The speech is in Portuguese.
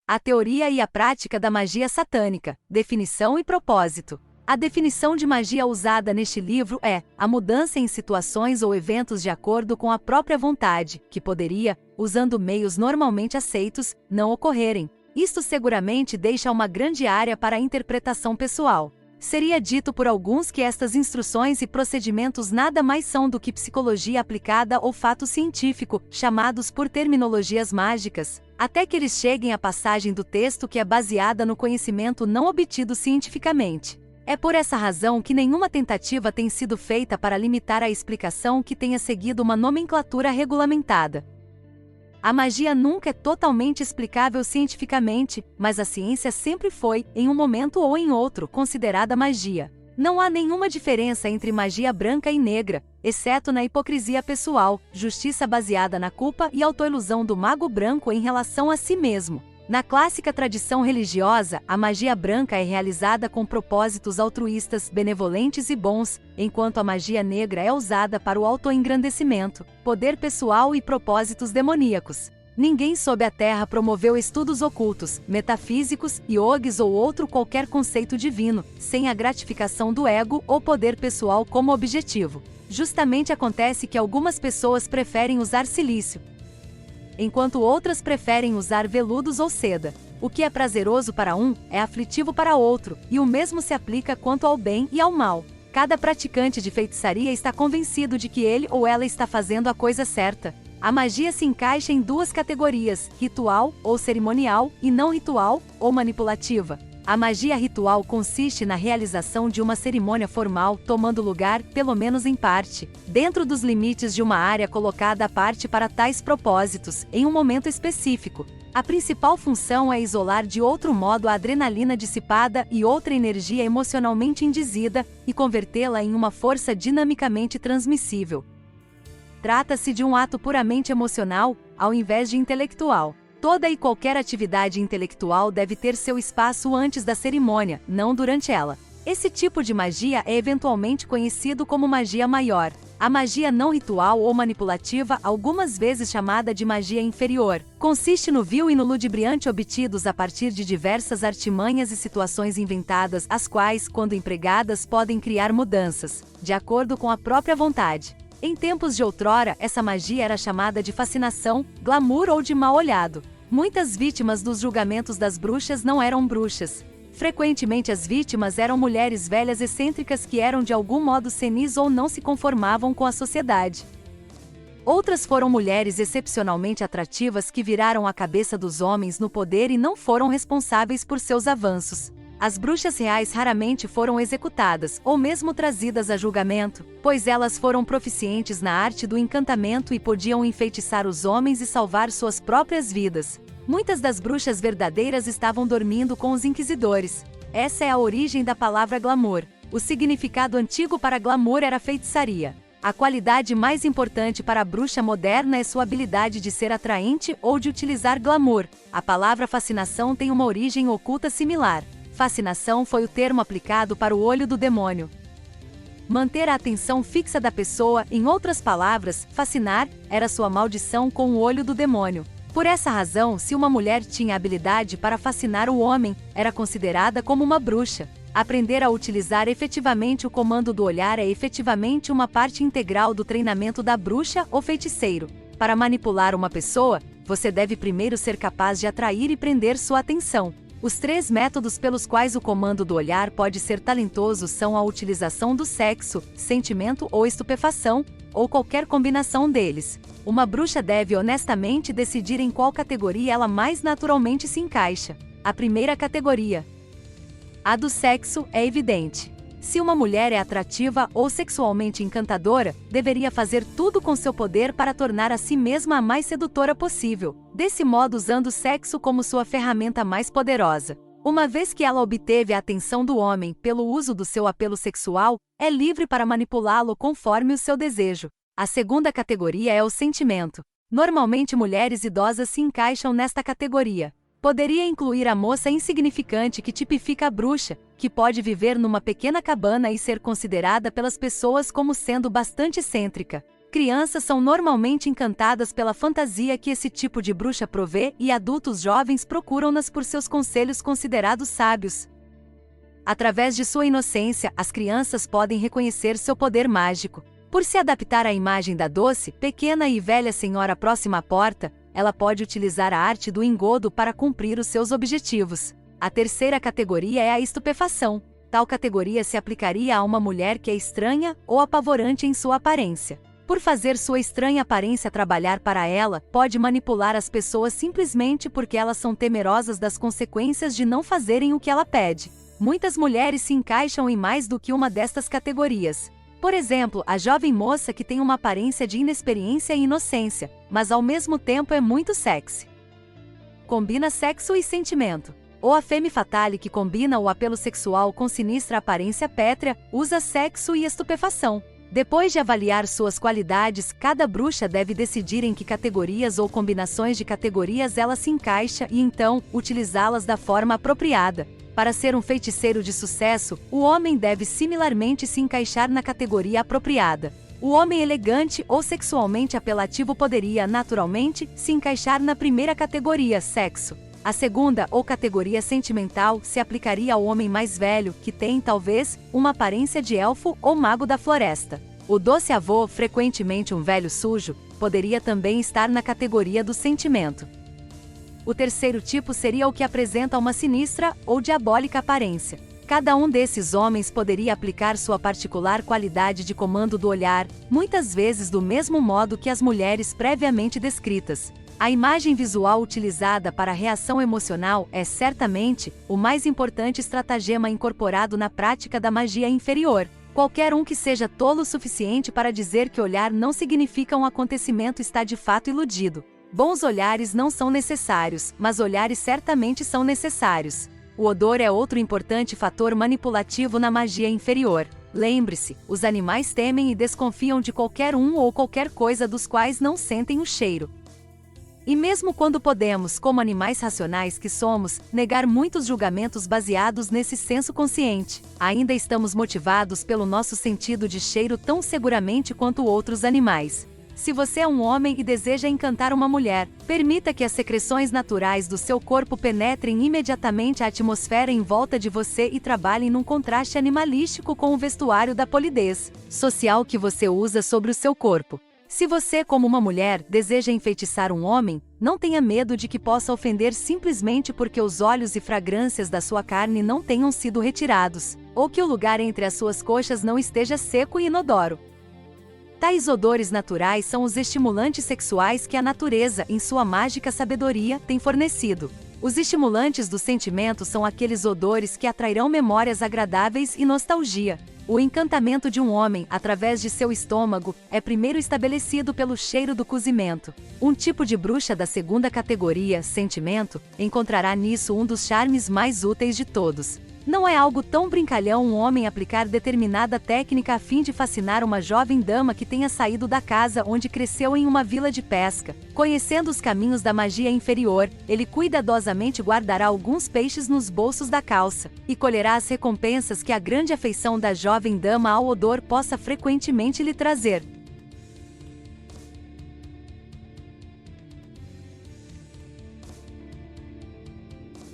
A teoria e a prática da magia satânica, definição e propósito. A definição de magia usada neste livro é a mudança em situações ou eventos de acordo com a própria vontade, que poderia, usando meios normalmente aceitos, não ocorrerem. Isto seguramente deixa uma grande área para a interpretação pessoal. Seria dito por alguns que estas instruções e procedimentos nada mais são do que psicologia aplicada ou fato científico, chamados por terminologias mágicas, até que eles cheguem à passagem do texto que é baseada no conhecimento não obtido cientificamente. É por essa razão que nenhuma tentativa tem sido feita para limitar a explicação que tenha seguido uma nomenclatura regulamentada. A magia nunca é totalmente explicável cientificamente, mas a ciência sempre foi, em um momento ou em outro, considerada magia. Não há nenhuma diferença entre magia branca e negra, exceto na hipocrisia pessoal, justiça baseada na culpa e autoilusão do mago branco em relação a si mesmo. Na clássica tradição religiosa, a magia branca é realizada com propósitos altruístas, benevolentes e bons, enquanto a magia negra é usada para o autoengrandecimento, poder pessoal e propósitos demoníacos. Ninguém sob a terra promoveu estudos ocultos, metafísicos, iogues ou outro qualquer conceito divino, sem a gratificação do ego ou poder pessoal como objetivo. Justamente acontece que algumas pessoas preferem usar silício, enquanto outras preferem usar veludos ou seda. O que é prazeroso para um, é aflitivo para outro, e o mesmo se aplica quanto ao bem e ao mal. Cada praticante de feitiçaria está convencido de que ele ou ela está fazendo a coisa certa. A magia se encaixa em duas categorias, ritual ou cerimonial, e não ritual ou manipulativa. A magia ritual consiste na realização de uma cerimônia formal, tomando lugar, pelo menos em parte, dentro dos limites de uma área colocada à parte para tais propósitos, em um momento específico. A principal função é isolar de outro modo a adrenalina dissipada e outra energia emocionalmente indizida, e convertê-la em uma força dinamicamente transmissível. Trata-se de um ato puramente emocional, ao invés de intelectual. Toda e qualquer atividade intelectual deve ter seu espaço antes da cerimônia, não durante ela. Esse tipo de magia é eventualmente conhecido como magia maior. A magia não ritual ou manipulativa, algumas vezes chamada de magia inferior, consiste no vil e no ludibriante obtidos a partir de diversas artimanhas e situações inventadas, as quais, quando empregadas, podem criar mudanças, de acordo com a própria vontade. Em tempos de outrora, essa magia era chamada de fascinação, glamour ou de mal-olhado. Muitas vítimas dos julgamentos das bruxas não eram bruxas. Frequentemente as vítimas eram mulheres velhas excêntricas que eram de algum modo senis ou não se conformavam com a sociedade. Outras foram mulheres excepcionalmente atrativas que viraram a cabeça dos homens no poder e não foram responsáveis por seus avanços. As bruxas reais raramente foram executadas, ou mesmo trazidas a julgamento, pois elas foram proficientes na arte do encantamento e podiam enfeitiçar os homens e salvar suas próprias vidas. Muitas das bruxas verdadeiras estavam dormindo com os inquisidores. Essa é a origem da palavra glamour. O significado antigo para glamour era feitiçaria. A qualidade mais importante para a bruxa moderna é sua habilidade de ser atraente ou de utilizar glamour. A palavra fascinação tem uma origem oculta similar. Fascinação foi o termo aplicado para o olho do demônio. Manter a atenção fixa da pessoa, em outras palavras, fascinar, era sua maldição com o olho do demônio. Por essa razão, se uma mulher tinha habilidade para fascinar o homem, era considerada como uma bruxa. Aprender a utilizar efetivamente o comando do olhar é efetivamente uma parte integral do treinamento da bruxa ou feiticeiro. Para manipular uma pessoa, você deve primeiro ser capaz de atrair e prender sua atenção. Os 3 métodos pelos quais o comando do olhar pode ser talentoso são a utilização do sexo, sentimento ou estupefação, ou qualquer combinação deles. Uma bruxa deve honestamente decidir em qual categoria ela mais naturalmente se encaixa. A primeira categoria, a do sexo, é evidente. Se uma mulher é atrativa ou sexualmente encantadora, deveria fazer tudo com seu poder para tornar a si mesma a mais sedutora possível, desse modo usando o sexo como sua ferramenta mais poderosa. Uma vez que ela obteve a atenção do homem pelo uso do seu apelo sexual, é livre para manipulá-lo conforme o seu desejo. A segunda categoria é o sentimento. Normalmente mulheres idosas se encaixam nesta categoria. Poderia incluir a moça insignificante que tipifica a bruxa, que pode viver numa pequena cabana e ser considerada pelas pessoas como sendo bastante excêntrica. Crianças são normalmente encantadas pela fantasia que esse tipo de bruxa provê e adultos jovens procuram-nas por seus conselhos considerados sábios. Através de sua inocência, as crianças podem reconhecer seu poder mágico. Por se adaptar à imagem da doce, pequena e velha senhora próxima à porta, ela pode utilizar a arte do engodo para cumprir os seus objetivos. A terceira categoria é a estupefação. Tal categoria se aplicaria a uma mulher que é estranha ou apavorante em sua aparência. Por fazer sua estranha aparência trabalhar para ela, pode manipular as pessoas simplesmente porque elas são temerosas das consequências de não fazerem o que ela pede. Muitas mulheres se encaixam em mais do que uma destas categorias. Por exemplo, a jovem moça que tem uma aparência de inexperiência e inocência, mas ao mesmo tempo é muito sexy. Combina sexo e sentimento. Ou a femme fatale que combina o apelo sexual com sinistra aparência pétrea, usa sexo e estupefação. Depois de avaliar suas qualidades, cada bruxa deve decidir em que categorias ou combinações de categorias ela se encaixa e então, utilizá-las da forma apropriada. Para ser um feiticeiro de sucesso, o homem deve similarmente se encaixar na categoria apropriada. O homem elegante ou sexualmente apelativo poderia, naturalmente, se encaixar na primeira categoria, sexo. A segunda, ou categoria sentimental, se aplicaria ao homem mais velho, que tem, talvez, uma aparência de elfo ou mago da floresta. O doce avô, frequentemente um velho sujo, poderia também estar na categoria do sentimento. O terceiro tipo seria o que apresenta uma sinistra ou diabólica aparência. Cada um desses homens poderia aplicar sua particular qualidade de comando do olhar, muitas vezes do mesmo modo que as mulheres previamente descritas. A imagem visual utilizada para a reação emocional é, certamente, o mais importante estratagema incorporado na prática da magia inferior. Qualquer um que seja tolo o suficiente para dizer que olhar não significa um acontecimento está de fato iludido. Bons olhares não são necessários, mas olhares certamente são necessários. O odor é outro importante fator manipulativo na magia inferior. Lembre-se, os animais temem e desconfiam de qualquer um ou qualquer coisa dos quais não sentem o cheiro. E mesmo quando podemos, como animais racionais que somos, negar muitos julgamentos baseados nesse senso consciente, ainda estamos motivados pelo nosso sentido de cheiro tão seguramente quanto outros animais. Se você é um homem e deseja encantar uma mulher, permita que as secreções naturais do seu corpo penetrem imediatamente a atmosfera em volta de você e trabalhem num contraste animalístico com o vestuário da polidez social que você usa sobre o seu corpo. Se você, como uma mulher, deseja enfeitiçar um homem, não tenha medo de que possa ofender simplesmente porque os óleos e fragrâncias da sua carne não tenham sido retirados, ou que o lugar entre as suas coxas não esteja seco e inodoro. Tais odores naturais são os estimulantes sexuais que a natureza, em sua mágica sabedoria, tem fornecido. Os estimulantes do sentimento são aqueles odores que atrairão memórias agradáveis e nostalgia. O encantamento de um homem, através de seu estômago, é primeiro estabelecido pelo cheiro do cozimento. Um tipo de bruxa da segunda categoria, sentimento, encontrará nisso um dos charmes mais úteis de todos. Não é algo tão brincalhão um homem aplicar determinada técnica a fim de fascinar uma jovem dama que tenha saído da casa onde cresceu em uma vila de pesca. Conhecendo os caminhos da magia inferior, ele cuidadosamente guardará alguns peixes nos bolsos da calça, e colherá as recompensas que a grande afeição da jovem dama ao odor possa frequentemente lhe trazer.